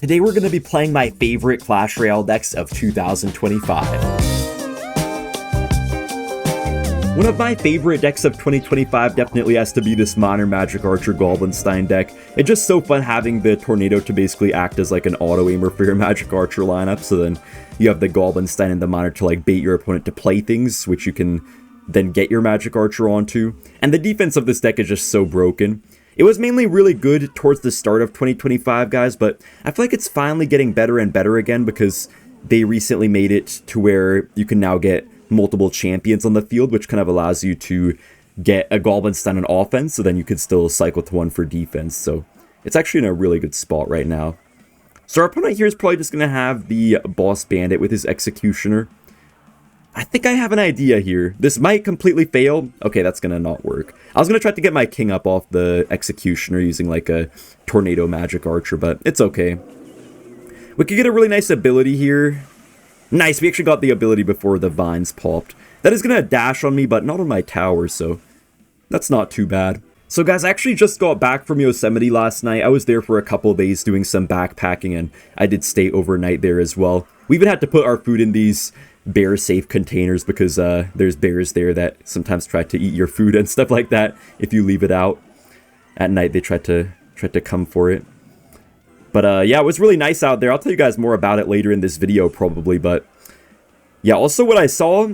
Today we're going to be playing my favorite Clash Royale decks of 2025. One of my favorite decks of 2025 definitely has to be this Modern Magic Archer Goblin deck. It's just so fun having the Tornado to basically act as like an auto-aimer for your Magic Archer lineup, so then you have the Goblin and the Monitor to like bait your opponent to play things, which you can then get your Magic Archer onto. And the defense of this deck is just so broken. It was mainly really good towards the start of 2025, guys, but I feel like it's finally getting better and better again because they recently made it to where you can now get multiple champions on the field, which kind of allows you to get a Goblin stun on offense, so then you could still cycle to one for defense. So it's actually in a really good spot right now. So our opponent here is probably just going to have the Boss Bandit with his Executioner. I think I have an idea here. This might completely fail. Okay, that's going to not work. I was going to try to get my king up off the Executioner using like a Tornado Magic Archer, but it's okay. We could get a really nice ability here. Nice, we actually got the ability before the vines popped. That is going to dash on me, but not on my tower, so that's not too bad. So guys, I actually just got back from Yosemite last night. I was there for a couple of days doing some backpacking, and I did stay overnight there as well. We even had to put our food in these bear-safe containers because there's bears there that sometimes try to eat your food and stuff like that. If you leave it out at night, they try to come for it. But yeah, it was really nice out there. I'll tell you guys more about it later in this video probably. But yeah, also what I saw,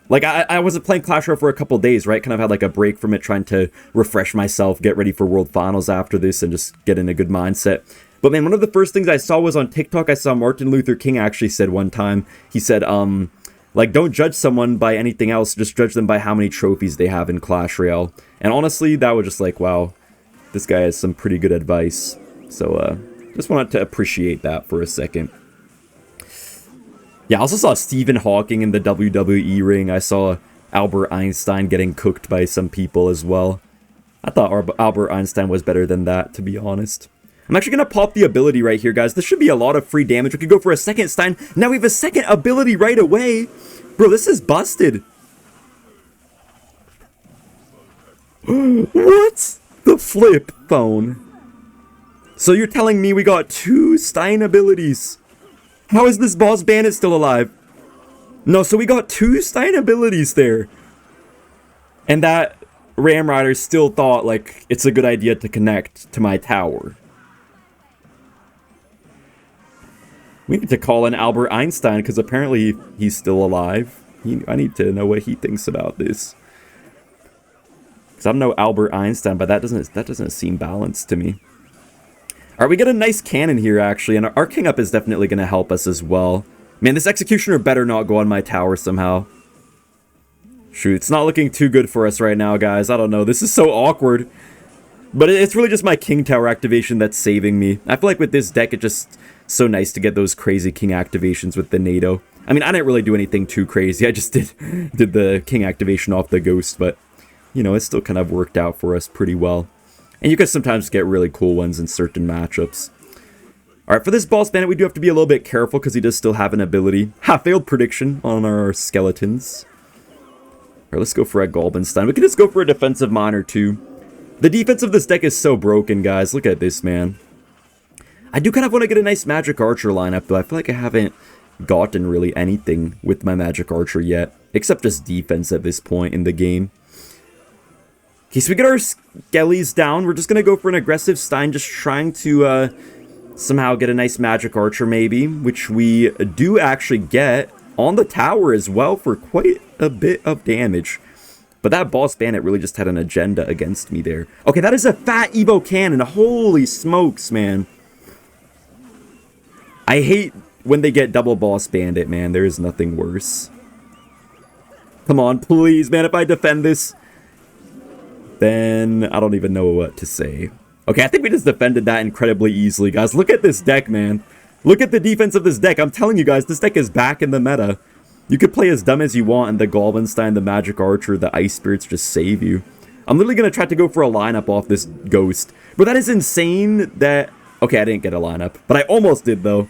like I wasn't playing Clash Royale for a couple days, right? Kind of had like a break from it, trying to refresh myself, get ready for World Finals after this, and just get in a good mindset. But man, one of the first things I saw was on TikTok. I saw Martin Luther King actually said one time, he said, like, don't judge someone by anything else, just judge them by how many trophies they have in Clash Royale. And honestly, that was just like, wow, this guy has some pretty good advice. So, just wanted to appreciate that for a second. Yeah, I also saw Stephen Hawking in the WWE ring. I saw Albert Einstein getting cooked by some people as well. I thought Albert Einstein was better than that, to be honest. I'm actually going to pop the ability right here, guys. This should be a lot of free damage. We could go for a second Stein. Now we have a second ability right away. Bro, this is busted. What? The flip phone. So you're telling me we got 2 Stein abilities? How is this Boss Bandit still alive? No, so we got 2 Stein abilities there. And that Ram Rider still thought, like, it's a good idea to connect to my tower. We need to call in Albert Einstein, because apparently he's still alive. I need to know what he thinks about this. Because I'm no Albert Einstein, but that doesn't seem balanced to me. Alright, we get a nice cannon here, actually, and our king up is definitely going to help us as well. Man, this Executioner better not go on my tower somehow. Shoot, it's not looking too good for us right now, guys. I don't know. This is so awkward. But it's really just my king tower activation that's saving me. I feel like with this deck, it's just so nice to get those crazy king activations with the NATO. I mean, I didn't really do anything too crazy. I just did the king activation off the ghost, but, you know, it still kind of worked out for us pretty well. And you can sometimes get really cool ones in certain matchups. Alright, for this Boss Bandit, we do have to be a little bit careful because he does still have an ability. Failed prediction on our skeletons. Alright, let's go for a Goblin Stein. We can just go for a defensive Monitor too. The defense of this deck is so broken, guys. Look at this, man. I do kind of want to get a nice Magic Archer lineup, though. I feel like I haven't gotten really anything with my Magic Archer yet, except just defense at this point in the game. Okay, so we get our skellies down. We're just going to go for an aggressive Stein, just trying to somehow get a nice Magic Archer, maybe, which we do actually get on the tower as well for quite a bit of damage. But that Boss Bandit really just had an agenda against me there. Okay, that is a fat Evo cannon. Holy smokes, man. I hate when they get double Boss Bandit, man. There is nothing worse. Come on, please, man. If I defend this, then I don't even know what to say. Okay, I think we just defended that incredibly easily, guys. Look at this deck, man. Look at the defense of this deck. I'm telling you guys, this deck is back in the meta. You could play as dumb as you want, and the Goblin Stein, the Magic Archer, the Ice Spirits just save you. I'm literally going to try to go for a lineup off this Ghost. But that is insane that... Okay, I didn't get a lineup, but I almost did, though.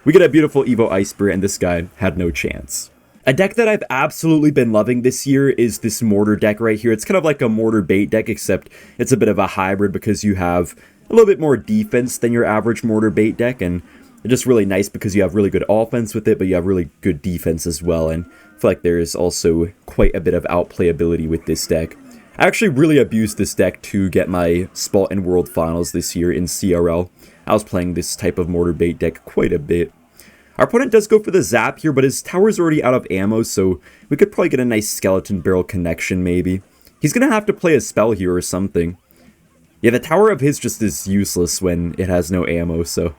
We get a beautiful Evo Ice Spirit, and this guy had no chance. A deck that I've absolutely been loving this year is this Mortar deck right here. It's kind of like a Mortar bait deck, except it's a bit of a hybrid because you have a little bit more defense than your average Mortar bait deck, and it's just really nice because you have really good offense with it, but you have really good defense as well, and I feel like there's also quite a bit of outplayability with this deck. I actually really abused this deck to get my spot in World Finals this year in CRL. I was playing this type of Mortar bait deck quite a bit. Our opponent does go for the zap here, but his tower's already out of ammo, so we could probably get a nice skeleton barrel connection maybe. He's going to have to play a spell here or something. Yeah, the tower of his just is useless when it has no ammo, so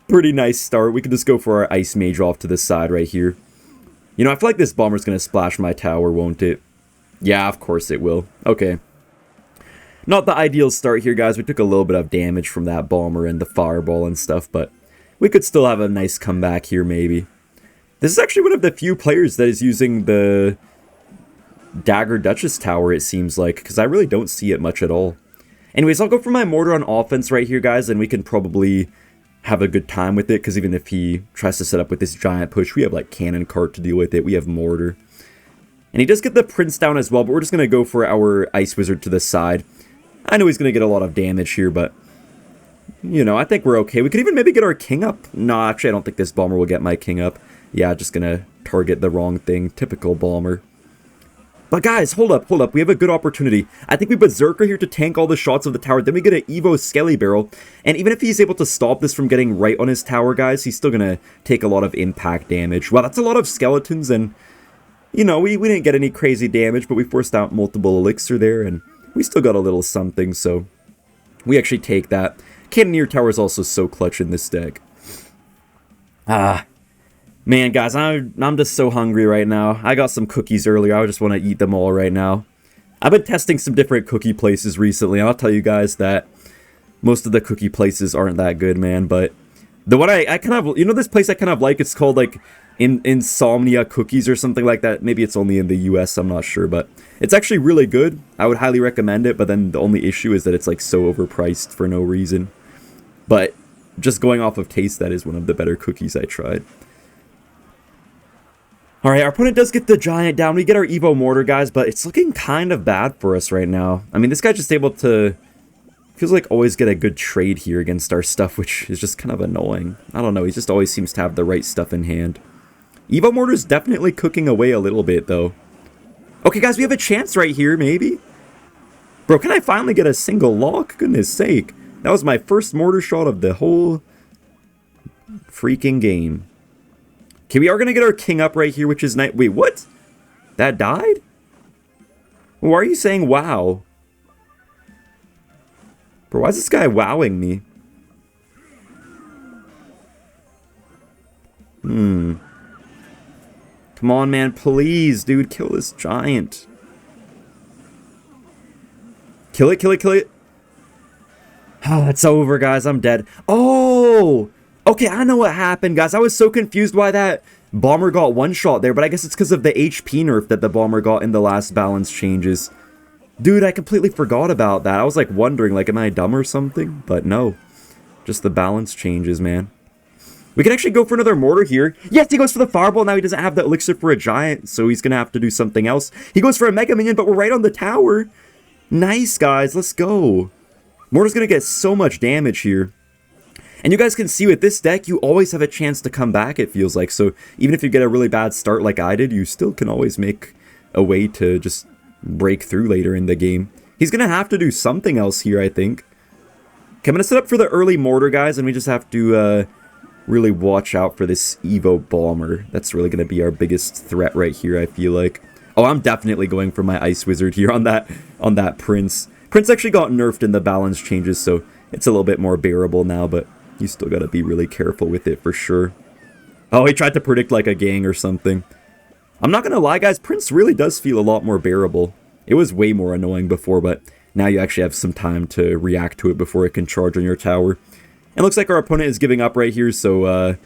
pretty nice start. We can just go for our Ice Mage off to the side right here. You know, I feel like this bomber's going to splash my tower, won't it? Yeah, of course it will. Okay. Not the ideal start here, guys. We took a little bit of damage from that bomber and the fireball and stuff, but we could still have a nice comeback here, maybe. This is actually one of the few players that is using the Dagger Duchess tower, it seems like, because I really don't see it much at all. Anyways, I'll go for my Mortar on offense right here, guys, and we can probably have a good time with it, because even if he tries to set up with this giant push, we have, like, Cannon Cart to deal with it. We have Mortar. And he does get the Prince down as well, but we're just going to go for our Ice Wizard to the side. I know he's going to get a lot of damage here, but, you know, I think we're okay. We could even maybe get our King up. No, actually, I don't think this Bomber will get my King up. Yeah, just going to target the wrong thing. Typical Bomber. But guys, hold up. We have a good opportunity. I think we Berserker here to tank all the shots of the tower. Then we get an Evo Skelly Barrel. And even if he's able to stop this from getting right on his tower, guys, he's still going to take a lot of impact damage. Well, that's a lot of skeletons, and you know, we didn't get any crazy damage, but we forced out multiple elixir there, and we still got a little something, so we actually take that. Cannoneer Tower is also so clutch in this deck. Man, guys, I'm just so hungry right now. I got some cookies earlier. I just want to eat them all right now. I've been testing some different cookie places recently, and I'll tell you guys that most of the cookie places aren't that good, man, but the one I kind of, you know, this place I kind of like, it's called, like, Insomnia Cookies or something like that. Maybe it's only in the US, I'm not sure, but it's actually really good. I would highly recommend it, but then the only issue is that it's like so overpriced for no reason. But just going off of taste, that is one of the better cookies I tried. Alright, our opponent does get the giant down. We get our Evo Mortar, guys, but it's looking kind of bad for us right now. I mean, this guy's just able to, feels like, always get a good trade here against our stuff, which is just kind of annoying. I don't know, he just always seems to have the right stuff in hand. Evo Mortar's definitely cooking away a little bit, though. Okay, guys, we have a chance right here, maybe. Bro, can I finally get a single lock? Goodness sake. That was my first Mortar shot of the whole freaking game. Okay, we are going to get our King up right here, which is nice. Wait, what? That died? Why are you saying wow? Bro, why is this guy wowing me? Come on, man, please, dude, kill this giant. Kill it, kill it, kill it. Oh, it's over, guys, I'm dead. Oh! Okay, I know what happened, guys. I was so confused why that bomber got one shot there, but I guess it's because of the HP nerf that the bomber got in the last balance changes. Dude, I completely forgot about that. I was, like, wondering, like, am I dumb or something? But no. Just the balance changes, man. We can actually go for another Mortar here. Yes, he goes for the Fireball. Now he doesn't have the Elixir for a Giant, so he's going to have to do something else. He goes for a Mega Minion, but we're right on the tower. Nice, guys. Let's go. Mortar's going to get so much damage here. And you guys can see with this deck, you always have a chance to come back, it feels like. So even if you get a really bad start like I did, you still can always make a way to just break through later in the game. He's going to have to do something else here, I think. Okay, I'm going to set up for the early Mortar, guys, and we just have to really watch out for this Evo Bomber. That's really going to be our biggest threat right here, I feel like. Oh, I'm definitely going for my Ice Wizard here on that Prince. Prince actually got nerfed in the balance changes, so it's a little bit more bearable now, but you still got to be really careful with it for sure. Oh, he tried to predict like a gang or something. I'm not going to lie, guys, Prince really does feel a lot more bearable. It was way more annoying before, but now you actually have some time to react to it before it can charge on your tower. And looks like our opponent is giving up right here, so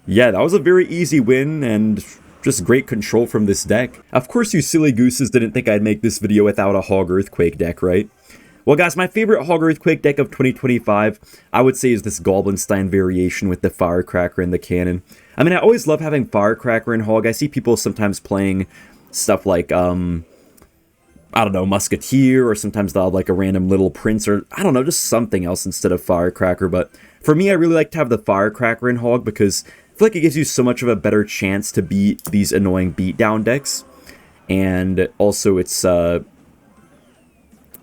yeah, that was a very easy win, and just great control from this deck. Of course, you silly gooses didn't think I'd make this video without a Hog Earthquake deck, right? Well, guys, my favorite Hog Earthquake deck of 2025, I would say, is this Goblin variation with the Firecracker and the Cannon. I mean, I always love having Firecracker and Hog. I see people sometimes playing stuff like, I don't know, Musketeer, or sometimes they'll have like a random little prince, or I don't know, just something else instead of Firecracker. But for me, I really like to have the Firecracker in Hog because I feel like it gives you so much of a better chance to beat these annoying beatdown decks. And also it's, did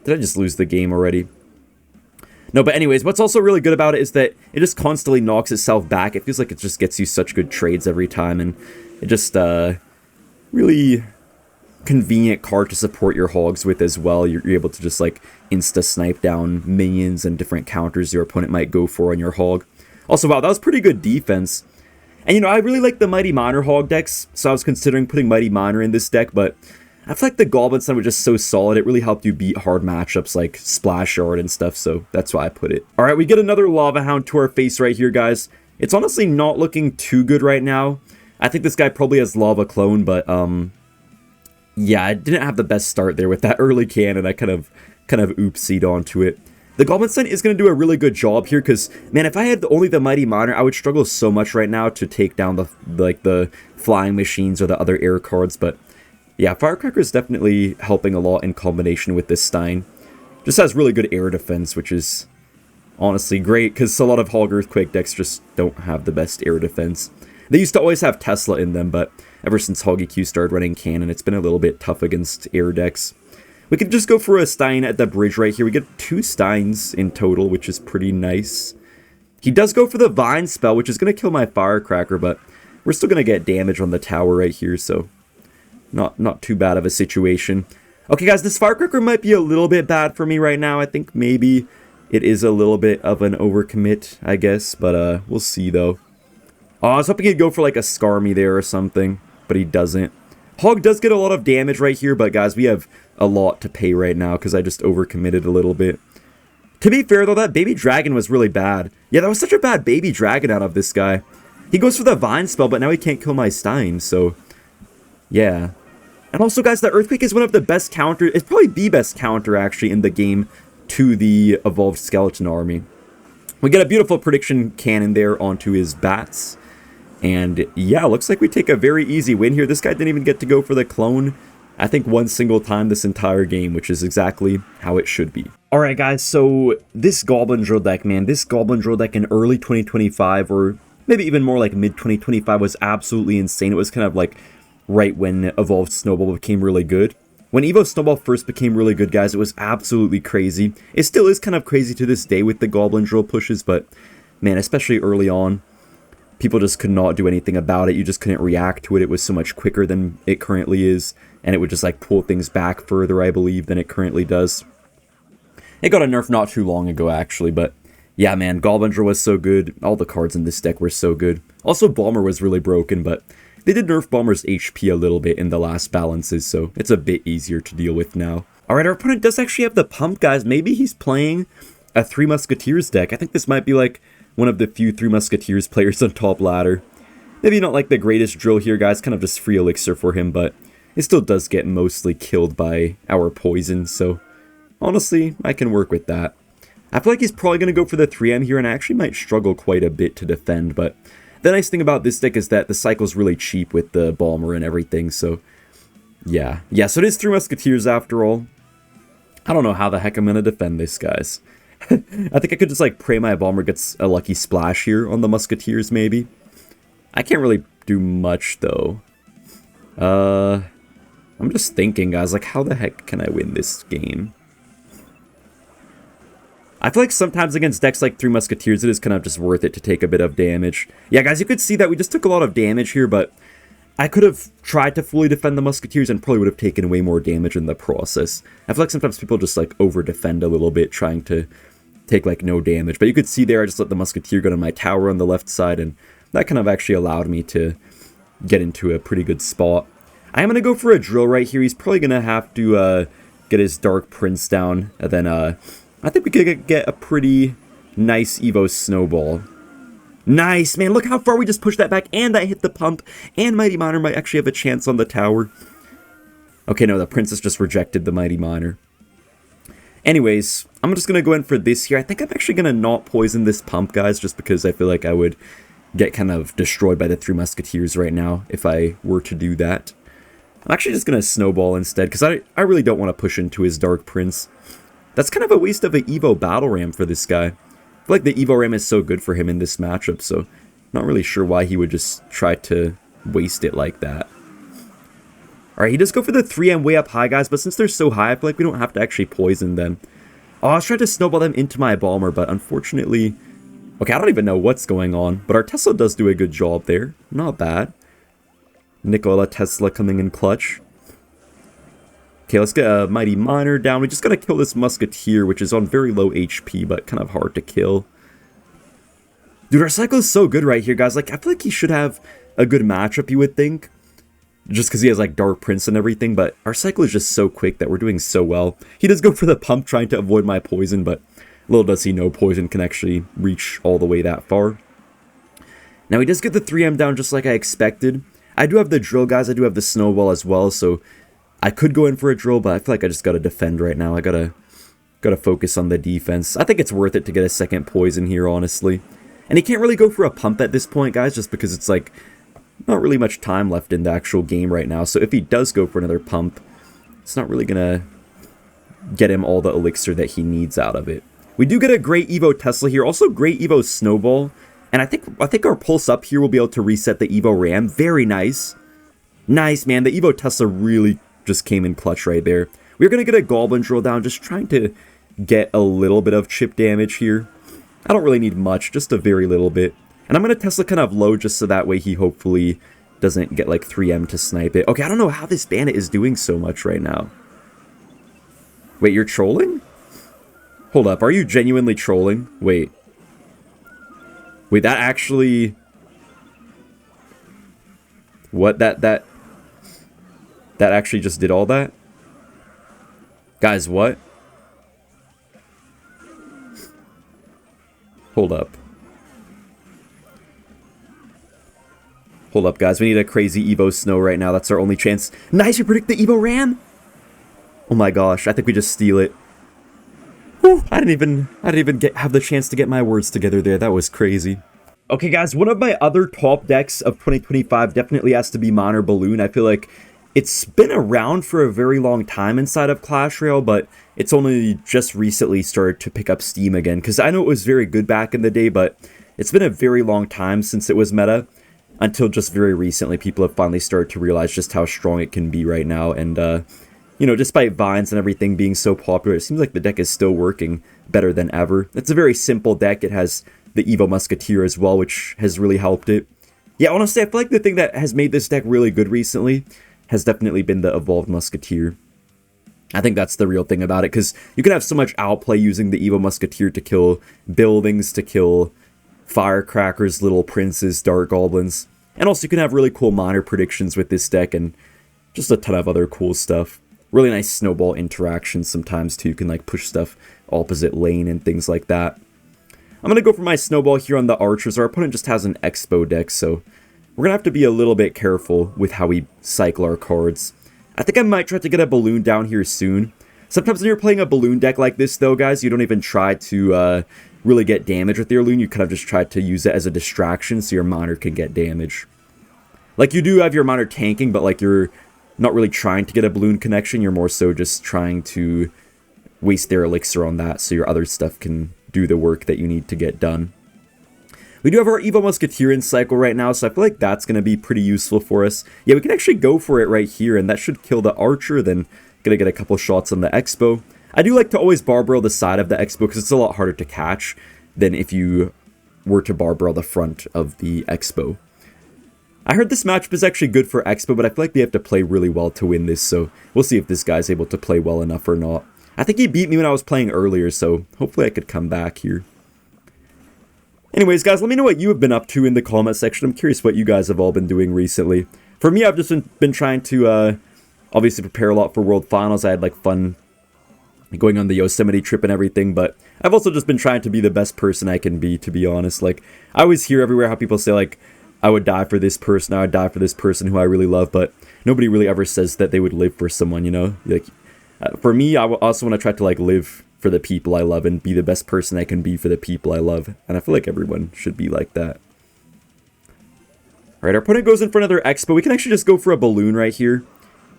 I just lose the game already? No, but anyways, what's also really good about it is that it just constantly knocks itself back. It feels like it just gets you such good trades every time, and it just, really convenient card to support your Hogs with as well. You're able to just like insta-snipe down minions and different counters your opponent might go for on your Hog. Also, wow, that was pretty good defense. And you know, I really like the Mighty Miner Hog decks, so I was considering putting Mighty Miner in this deck, but I feel like the Goblin Stun was just so solid, it really helped you beat hard matchups like Splash Yard and stuff, so that's why I put it. Alright, we get another Lava Hound to our face right here, guys. It's honestly not looking too good right now. I think this guy probably has Lava Clone, but yeah, I didn't have the best start there with that early cannon. I kind of oopsied onto it. The Goblin Stun is going to do a really good job here because, man, if I had only the Mighty Miner, I would struggle so much right now to take down the flying machines or the other air cards. But yeah, Firecracker is definitely helping a lot in combination with this Stein. Just has really good air defense, which is honestly great because a lot of Hog Earthquake decks just don't have the best air defense. They used to always have Tesla in them, but ever since Hog EQ started running cannon, it's been a little bit tough against air decks. We could just go for a Stein at the bridge right here. We get 2 Steins in total, which is pretty nice. He does go for the Vine spell, which is going to kill my Firecracker, but we're still going to get damage on the tower right here, so not too bad of a situation. Okay, guys, this Firecracker might be a little bit bad for me right now. I think maybe it is a little bit of an overcommit, I guess, but we'll see, though. I was hoping he'd go for like a Skarmy there or something, but he doesn't. Hog does get a lot of damage right here, but guys, we have a lot to pay right now because I just overcommitted a little bit. To be fair, though, that Baby Dragon was really bad. Yeah, that was such a bad Baby Dragon out of this guy. He goes for the Vine spell, but now he can't kill my Stein, so yeah. And also, guys, the Earthquake is one of the best counters. It's probably the best counter, actually, in the game to the Evolved Skeleton Army. We get a beautiful prediction cannon there onto his bats. And yeah, looks like we take a very easy win here. This guy didn't even get to go for the clone, I think, one single time this entire game, which is exactly how it should be. Alright guys, so this Goblin Drill deck, man, this Goblin Drill deck in early 2025, or maybe even more like mid-2025, was absolutely insane. It was kind of like right when Evolved Snowball became really good. When Evo Snowball first became really good, guys, it was absolutely crazy. It still is kind of crazy to this day with the Goblin Drill pushes, but man, especially early on, people just could not do anything about it. You just couldn't react to it. It was so much quicker than it currently is, and it would just like pull things back further, I believe, than it currently does. It got a nerf not too long ago, actually, but yeah, man, Goblin Drill was so good. All the cards in this deck were so good. Also, Bomber was really broken, but they did nerf Bomber's HP a little bit in the last balances, so it's a bit easier to deal with now. Alright, our opponent does actually have the pump, guys. Maybe he's playing a Three Musketeers deck. I think this might be like one of the few Three Musketeers players on top ladder. Maybe not like the greatest drill here, guys. Kind of just free elixir for him, but it still does get mostly killed by our poison, so honestly, I can work with that. I feel like he's probably going to go for the 3M here, and I actually might struggle quite a bit to defend, but the nice thing about this deck is that the cycle's really cheap with the Bomber and everything, so yeah. Yeah, so it is Three Musketeers after all. I don't know how the heck I'm going to defend this, guys. I think I could just like pray my Bomber gets a lucky splash here on the Musketeers, maybe. I can't really do much, though. I'm just thinking, guys, like, how the heck can I win this game? I feel like sometimes against decks like Three Musketeers, it is kind of just worth it to take a bit of damage. Yeah, guys, you could see that we just took a lot of damage here, but I could have tried to fully defend the Musketeers and probably would have taken way more damage in the process. I feel like sometimes people just, like, over-defend a little bit, trying to take, like, no damage. But you could see there, I just let the Musketeer go to my tower on the left side, and that kind of actually allowed me to get into a pretty good spot. I am going to go for a drill right here. He's probably going to have to get his Dark Prince down, and then I think we could get a pretty nice Evo Snowball. Nice, man, look how far we just pushed that back, and that hit the pump, and Mighty Miner might actually have a chance on the tower. Okay, no, the Princess just rejected the Mighty Miner. Anyways, I'm just going to go in for this here. I think I'm actually going to not poison this pump, guys, just because I feel like I would get kind of destroyed by the Three Musketeers right now if I were to do that. I'm actually just going to snowball instead, because I really don't want to push into his Dark Prince. That's kind of a waste of an Evo Battle Ram for this guy. I feel like the Evo Ram is so good for him in this matchup, so not really sure why he would just try to waste it like that. Alright, he does go for the 3M way up high, guys, but since they're so high, I feel like we don't have to actually poison them. Oh, I was trying to snowball them into my bomber, but unfortunately... Okay, I don't even know what's going on, but our Tesla does do a good job there. Not bad. Nikola Tesla coming in clutch. Okay, let's get a Mighty Miner down. We just gotta kill this Musketeer, which is on very low HP, but kind of hard to kill. Dude, our cycle is so good right here, guys. Like, I feel like he should have a good matchup, you would think. Just because he has, like, Dark Prince and everything, but our cycle is just so quick that we're doing so well. He does go for the pump, trying to avoid my poison, but little does he know poison can actually reach all the way that far. Now, he does get the 3M down just like I expected. I do have the drill, guys. I do have the snowball as well, so I could go in for a drill, but I feel like I just gotta defend right now. I gotta focus on the defense. I think it's worth it to get a second poison here, honestly. And he can't really go for a pump at this point, guys, just because it's like not really much time left in the actual game right now. So if he does go for another pump, it's not really gonna get him all the elixir that he needs out of it. We do get a great Evo Tesla here, also great Evo Snowball, and I think our pulse up here will be able to reset the Evo Ram. Very nice. Nice, man. The Evo Tesla really just came in clutch right there. We're gonna get a Goblin drill down, just trying to get a little bit of chip damage here. I don't really need much, just a very little bit. And I'm going to Tesla kind of low just so that way he hopefully doesn't get like 3M to snipe it. Okay, I don't know how this bandit is doing so much right now. Wait, you're trolling? Hold up, are you genuinely trolling? Wait. Wait, that actually... What? That actually just did all that? Guys, what? Hold up. Hold up, guys. We need a crazy Evo Snow right now. That's our only chance. Nice, you predict the Evo Ram? Oh my gosh, I think we just steal it. Whew, I didn't even have the chance to get my words together there. That was crazy. Okay, guys, one of my other top decks of 2025 definitely has to be Montar Balloon. I feel like it's been around for a very long time inside of Clash Royale, but it's only just recently started to pick up steam again. Because I know it was very good back in the day, but it's been a very long time since it was meta. Until just very recently, people have finally started to realize just how strong it can be right now. And, you know, despite Vines and everything being so popular, it seems like the deck is still working better than ever. It's a very simple deck. It has the Evo Musketeer as well, which has really helped it. Yeah, honestly, I feel like the thing that has made this deck really good recently has definitely been the Evolved Musketeer. I think that's the real thing about it, because you can have so much outplay using the Evo Musketeer to kill buildings, to kill Firecrackers, Little Princes, Dark Goblins. And also you can have really cool Montar predictions with this deck and just a ton of other cool stuff. Really nice snowball interactions sometimes too. You can like push stuff opposite lane and things like that. I'm going to go for my snowball here on the archers. Our opponent just has an Xbow deck, so we're going to have to be a little bit careful with how we cycle our cards. I think I might try to get a balloon down here soon. Sometimes when you're playing a balloon deck like this though, guys, you don't even try to really get damage with your balloon. You kind of just try to use it as a distraction so your Montar can get damage. Like, you do have your Montar tanking, but like you're not really trying to get a balloon connection. You're more so just trying to waste their elixir on that so your other stuff can do the work that you need to get done. We do have our Evo Musketeer in cycle right now, so I feel like that's going to be pretty useful for us. Yeah, we can actually go for it right here, and that should kill the archer, then gonna get a couple shots on the Xbow. I do like to always barbell the side of the Xbow because it's a lot harder to catch than if you were to barbell the front of the Xbow. I heard this matchup is actually good for Xbow, but I feel like they have to play really well to win this, so we'll see if this guy's able to play well enough or not. I think he beat me when I was playing earlier, so hopefully I could come back here. Anyways, guys, let me know what you have been up to in the comment section. I'm curious what you guys have all been doing recently. For me, I've just been trying to obviously prepare a lot for World Finals. I had like fun going on the Yosemite trip and everything, but I've also just been trying to be the best person I can be, to be honest. Like, I always hear everywhere how people say, like, I would die for this person, I would die for this person who I really love, but nobody really ever says that they would live for someone, you know? Like, for me, I also want to try to, like, live for the people I love and be the best person I can be for the people I love, and I feel like everyone should be like that. Alright, our opponent goes in for another Xbow. We can actually just go for a balloon right here.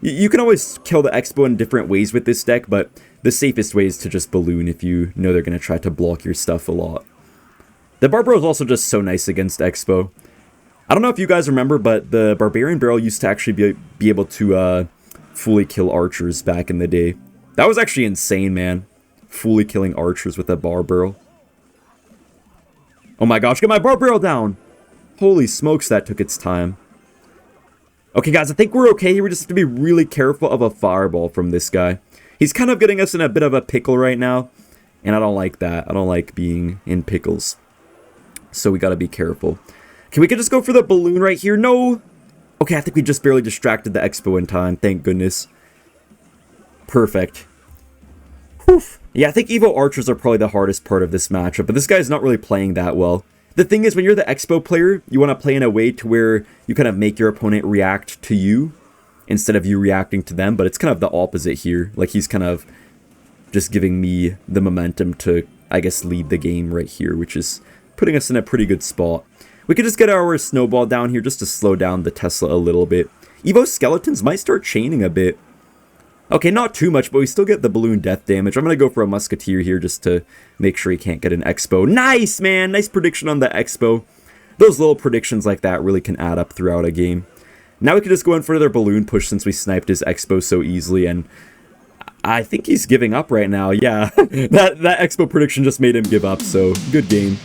You can always kill the Xbow in different ways with this deck, but the safest way is to just balloon if you know they're going to try to block your stuff a lot. The Barbaro is also just so nice against Xbow. I don't know if you guys remember, but the Barbarian Barrel used to actually be able to fully kill archers back in the day. That was actually insane, man. Fully killing archers with a Bar Barrel. Oh my gosh, get my Bar Barrel down! Holy smokes, that took its time. Okay, guys, I think we're okay here. We just have to be really careful of a fireball from this guy. He's kind of getting us in a bit of a pickle right now, and I don't like that. I don't like being in pickles. So we gotta be careful. Okay, we can just go for the balloon right here. No! Okay, I think we just barely distracted the Xbow in time. Thank goodness. Perfect. Whew. Yeah, I think Evo Archers are probably the hardest part of this matchup, but this guy's not really playing that well. The thing is, when you're the Xbow player, you want to play in a way to where you kind of make your opponent react to you instead of you reacting to them, but it's kind of the opposite here. Like, he's kind of just giving me the momentum to, I guess, lead the game right here, which is putting us in a pretty good spot. We could just get our snowball down here just to slow down the Tesla a little bit. Evo Skeletons might start chaining a bit. Okay, not too much, but we still get the balloon death damage. I'm going to go for a Musketeer here just to make sure he can't get an Xbow. Nice, man! Nice prediction on the Xbow. Those little predictions like that really can add up throughout a game. Now we can just go in for another balloon push since we sniped his Xbow so easily, and I think he's giving up right now. Yeah, that Xbow prediction just made him give up, so good game.